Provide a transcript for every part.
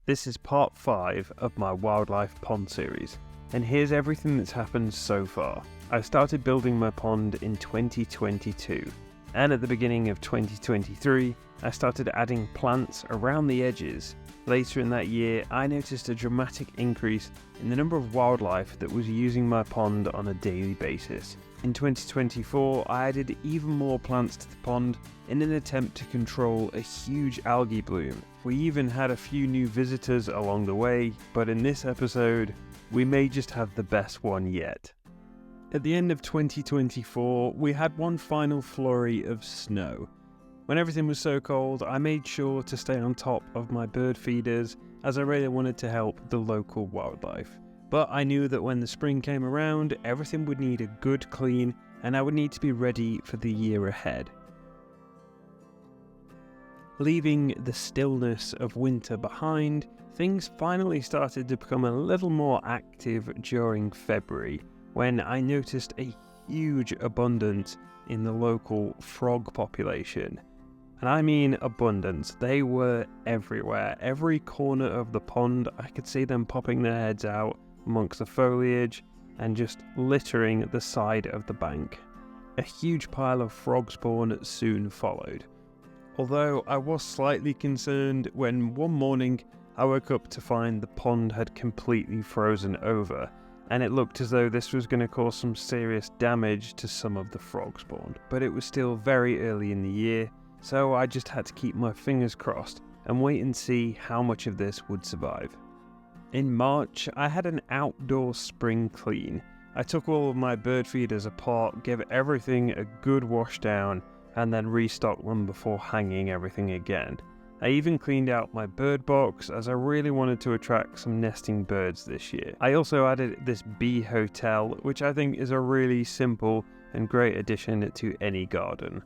This is part 5 of my wildlife pond series, and here's everything that's happened so far. I started building my pond in 2022, and at the beginning of 2023, I started adding plants around the edges. Later in that year, I noticed a dramatic increase in the number of wildlife that was using my pond on a daily basis. In 2024, I added even more plants to the pond in an attempt to control a huge algae bloom. We even had a few new visitors along the way, but in this episode, we may just have the best one yet. At the end of 2024, we had one final flurry of snow. When everything was so cold, I made sure to stay on top of my bird feeders as I really wanted to help the local wildlife. But I knew that when the spring came around, everything would need a good clean and I would need to be ready for the year ahead. Leaving the stillness of winter behind, things finally started to become a little more active during February, when I noticed a huge abundance in the local frog population. And I mean abundance. They were everywhere. Every corner of the pond, I could see them popping their heads out amongst the foliage and just littering the side of the bank. A huge pile of frog spawn soon followed. Although I was slightly concerned when one morning I woke up to find the pond had completely frozen over, and it looked as though this was going to cause some serious damage to some of the frog spawn. But it was still very early in the year, so I just had to keep my fingers crossed and wait and see how much of this would survive. In March, I had an outdoor spring clean. I took all of my bird feeders apart, gave everything a good wash down, and then restocked them before hanging everything again. I even cleaned out my bird box as I really wanted to attract some nesting birds this year. I also added this bee hotel, which I think is a really simple and great addition to any garden.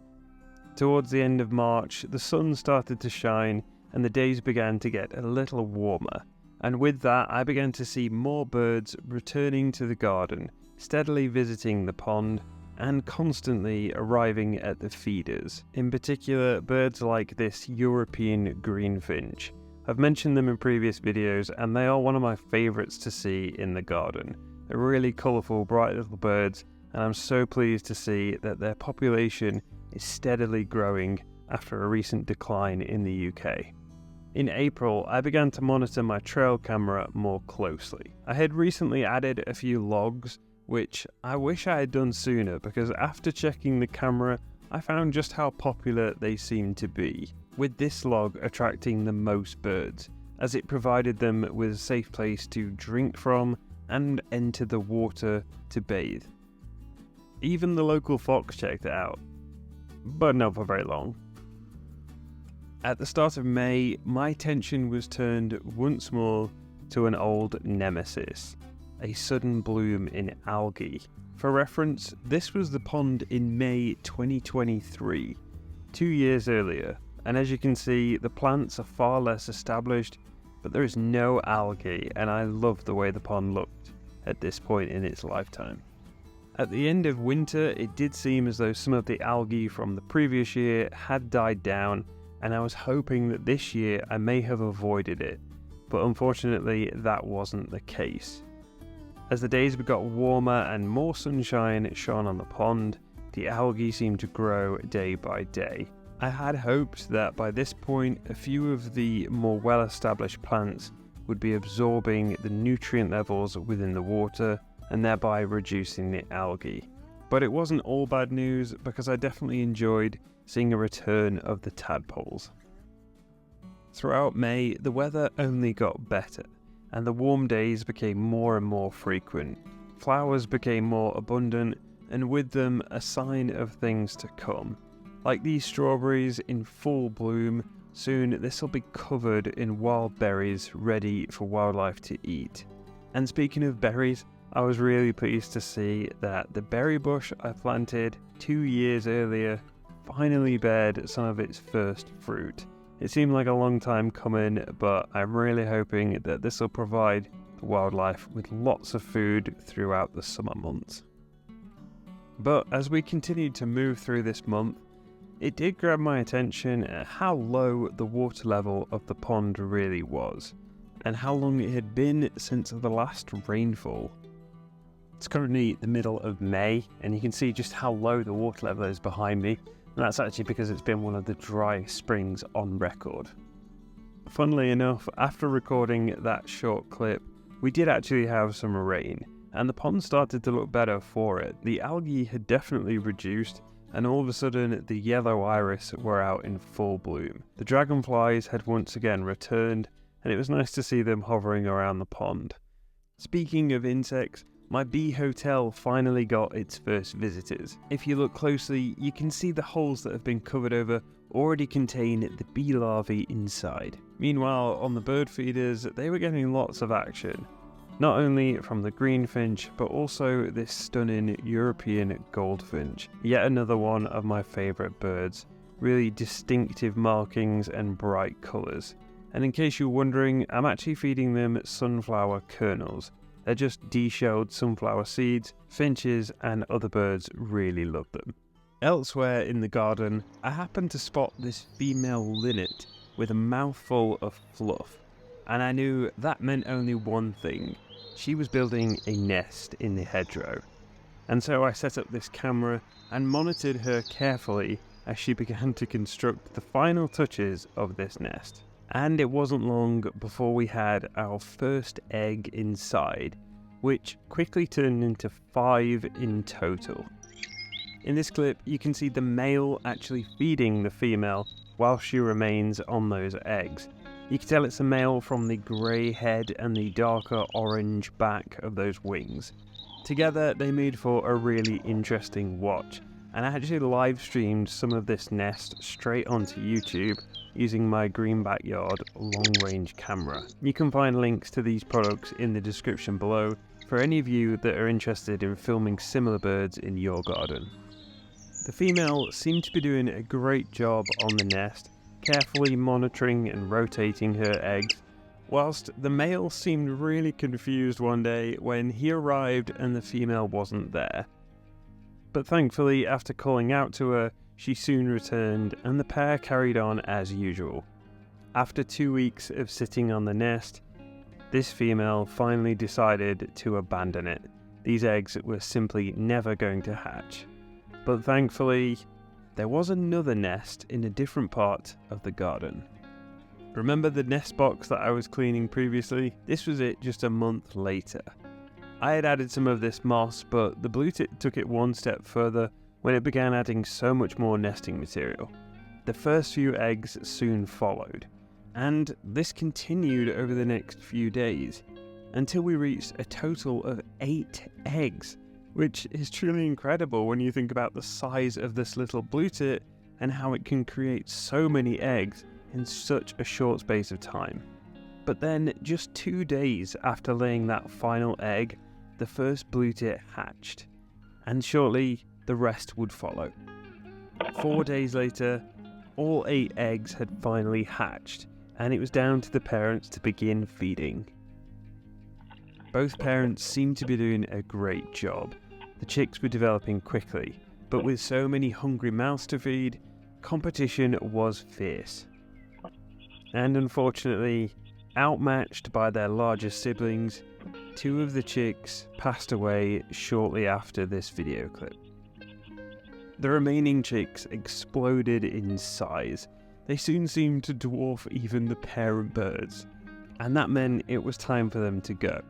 Towards the end of March, the sun started to shine and the days began to get a little warmer. And with that, I began to see more birds returning to the garden, steadily visiting the pond, and constantly arriving at the feeders. In particular, birds like this European greenfinch. I've mentioned them in previous videos and they are one of my favourites to see in the garden. They're really colourful, bright little birds, and I'm so pleased to see that their population is steadily growing after a recent decline in the UK. In April, I began to monitor my trail camera more closely. I had recently added a few logs, which I wish I had done sooner because after checking the camera, I found just how popular they seemed to be, with this log attracting the most birds, as it provided them with a safe place to drink from and enter the water to bathe. Even the local fox checked it out, but not for very long. At the start of May, my attention was turned once more to an old nemesis. A sudden bloom in algae. For reference, this was the pond in May 2023, 2 years earlier, and as you can see, the plants are far less established, but there is no algae, and I love the way the pond looked at this point in its lifetime. At the end of winter, it did seem as though some of the algae from the previous year had died down, and I was hoping that this year I may have avoided it, but unfortunately that wasn't the case. As the days got warmer and more sunshine shone on the pond, the algae seemed to grow day by day. I had hoped that by this point a few of the more well-established plants would be absorbing the nutrient levels within the water and thereby reducing the algae. But it wasn't all bad news because I definitely enjoyed seeing a return of the tadpoles. Throughout May, the weather only got better, and the warm days became more and more frequent. Flowers became more abundant, and with them a sign of things to come. Like these strawberries in full bloom, soon this will be covered in wild berries ready for wildlife to eat. And speaking of berries, I was really pleased to see that the berry bush I planted 2 years earlier finally bared some of its first fruit. It seemed like a long time coming, but I'm really hoping that this will provide the wildlife with lots of food throughout the summer months. But as we continued to move through this month, it did grab my attention at how low the water level of the pond really was. and how long it had been since the last rainfall. It's currently the middle of May, and you can see just how low the water level is behind me, and that's actually because it's been one of the driest springs on record. Funnily enough, after recording that short clip, we did actually have some rain, and the pond started to look better for it. The algae had definitely reduced, and all of a sudden the yellow iris were out in full bloom. The dragonflies had once again returned, and it was nice to see them hovering around the pond. Speaking of insects, my bee hotel finally got its first visitors. If you look closely, you can see the holes that have been covered over already contain the bee larvae inside. Meanwhile, on the bird feeders, they were getting lots of action. Not only from the greenfinch, but also this stunning European goldfinch. Yet another one of my favourite birds. Really distinctive markings and bright colours. And in case you're wondering, I'm actually feeding them sunflower kernels. They're just deshelled sunflower seeds. Finches and other birds really love them. Elsewhere in the garden, I happened to spot this female linnet with a mouthful of fluff. And I knew that meant only one thing. She was building a nest in the hedgerow. And so I set up this camera and monitored her carefully as she began to construct the final touches of this nest. And it wasn't long before we had our first egg inside, which quickly turned into 5 in total. In this clip, you can see the male actually feeding the female while she remains on those eggs. You can tell it's a male from the grey head and the darker orange back of those wings. Together, they made for a really interesting watch, and I actually live streamed some of this nest straight onto YouTube using my Green Backyard long-range camera. You can find links to these products in the description below for any of you that are interested in filming similar birds in your garden. The female seemed to be doing a great job on the nest, carefully monitoring and rotating her eggs, whilst the male seemed really confused one day when he arrived and the female wasn't there. But thankfully, after calling out to her, she soon returned and the pair carried on as usual. After 2 weeks of sitting on the nest, this female finally decided to abandon it. These eggs were simply never going to hatch. But thankfully, there was another nest in a different part of the garden. Remember the nest box that I was cleaning previously? This was it just a month later. I had added some of this moss, but the blue tit took it one step further when it began adding so much more nesting material. The first few eggs soon followed, and this continued over the next few days, until we reached a total of 8 eggs. Which is truly incredible when you think about the size of this little blue tit and how it can create so many eggs in such a short space of time. But then, just 2 days after laying that final egg, the first blue tit hatched, and shortly the rest would follow. 4 days later, all 8 eggs had finally hatched, and it was down to the parents to begin feeding. Both parents seemed to be doing a great job. The chicks were developing quickly, but with so many hungry mouths to feed, competition was fierce. And unfortunately, outmatched by their larger siblings, 2 of the chicks passed away shortly after this video clip. The remaining chicks exploded in size. They soon seemed to dwarf even the parent birds, and that meant it was time for them to go.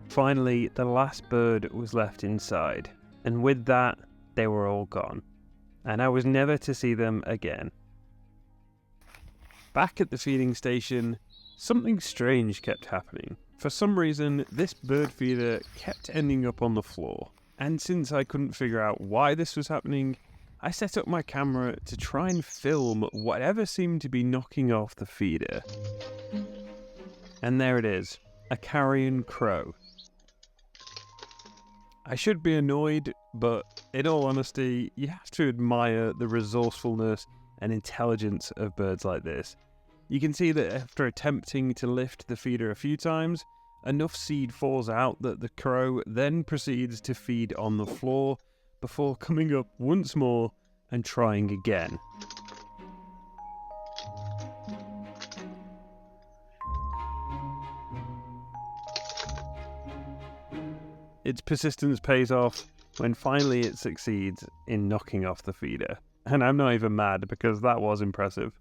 Finally, the last bird was left inside, and with that, they were all gone, and I was never to see them again. Back at the feeding station, something strange kept happening. For some reason, this bird feeder kept ending up on the floor, and since I couldn't figure out why this was happening, I set up my camera to try and film whatever seemed to be knocking off the feeder. And there it is, a carrion crow. I should be annoyed, but in all honesty, you have to admire the resourcefulness and intelligence of birds like this. You can see that after attempting to lift the feeder a few times, enough seed falls out that the crow then proceeds to feed on the floor before coming up once more and trying again. Its persistence pays off when finally it succeeds in knocking off the feeder. And I'm not even mad because that was impressive.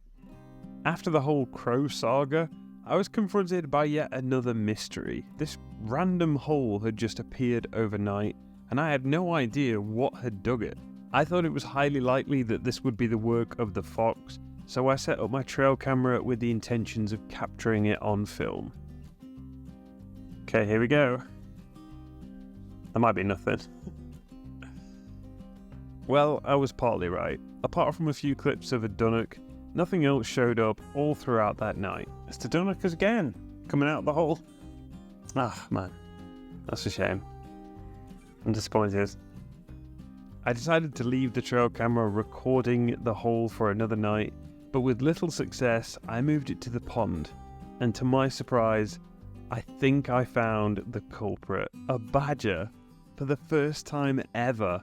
After the whole crow saga, I was confronted by yet another mystery. This random hole had just appeared overnight, and I had no idea what had dug it. I thought it was highly likely that this would be the work of the fox, so I set up my trail camera with the intentions of capturing it on film. Okay, here we go. That might be nothing. Well, I was partly right. Apart from a few clips of a dunnock, nothing else showed up all throughout that night. It's the dunnock again, coming out of the hole. Ah, man. That's a shame. I'm disappointed. I decided to leave the trail camera recording the hole for another night, but with little success, I moved it to the pond. And to my surprise, I think I found the culprit. A badger. For the first time ever.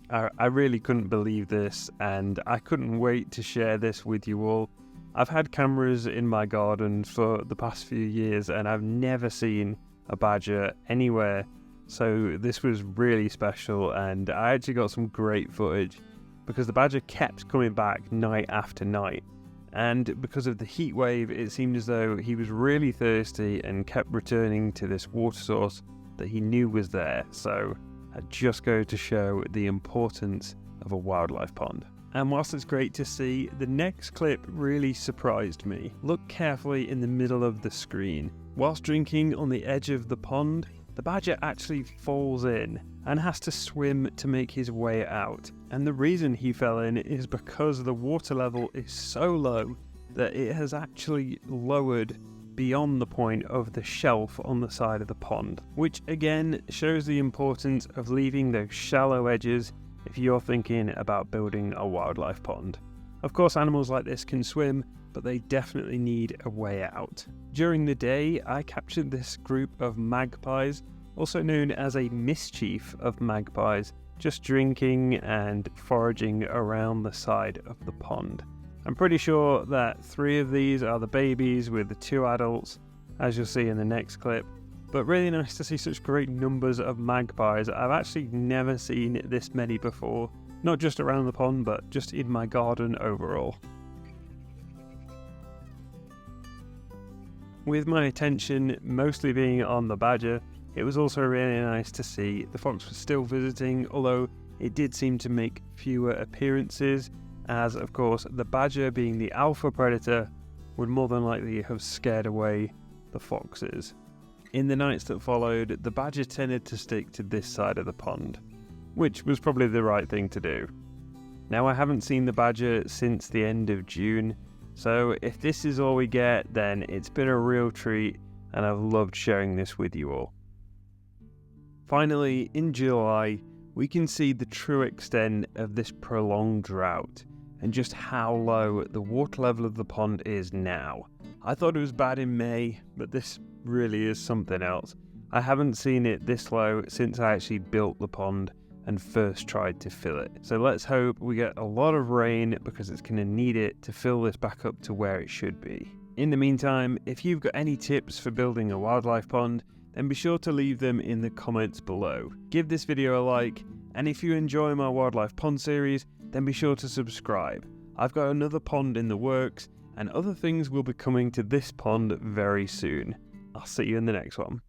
I really couldn't believe this, and I couldn't wait to share this with you all. I've had cameras in my garden for the past few years, and I've never seen a badger anywhere, so this was really special, and I actually got some great footage, because the badger kept coming back night after night, and because of the heat wave, it seemed as though he was really thirsty and kept returning to this water source that he knew was there, so it just goes to show the importance of a wildlife pond. And whilst it's great to see, the next clip really surprised me. Look carefully in the middle of the screen. Whilst drinking on the edge of the pond, the badger actually falls in and has to swim to make his way out. And the reason he fell in is because the water level is so low that it has actually lowered beyond the point of the shelf on the side of the pond, which again shows the importance of leaving those shallow edges if you're thinking about building a wildlife pond. Of course, animals like this can swim, but they definitely need a way out. During the day, I captured this group of magpies, also known as a mischief of magpies, just drinking and foraging around the side of the pond. I'm pretty sure that 3 of these are the babies with the 2 adults, as you'll see in the next clip. But really nice to see such great numbers of magpies. I've actually never seen this many before, not just around the pond, but just in my garden overall. With my attention mostly being on the badger, it was also really nice to see the fox was still visiting, although it did seem to make fewer appearances, as of course the badger, being the alpha predator, would more than likely have scared away the foxes. In the nights that followed, the badger tended to stick to this side of the pond, which was probably the right thing to do. Now, I haven't seen the badger since the end of June, so if this is all we get, then it's been a real treat, and I've loved sharing this with you all. Finally, in July, we can see the true extent of this prolonged drought, and just how low the water level of the pond is now. I thought it was bad in May, but this really is something else. I haven't seen it this low since I actually built the pond and first tried to fill it. So let's hope we get a lot of rain, because it's going to need it to fill this back up to where it should be. In the meantime, if you've got any tips for building a wildlife pond, then be sure to leave them in the comments below. Give this video a like, and if you enjoy my wildlife pond series, then be sure to subscribe. I've got another pond in the works, and other things will be coming to this pond very soon. I'll see you in the next one.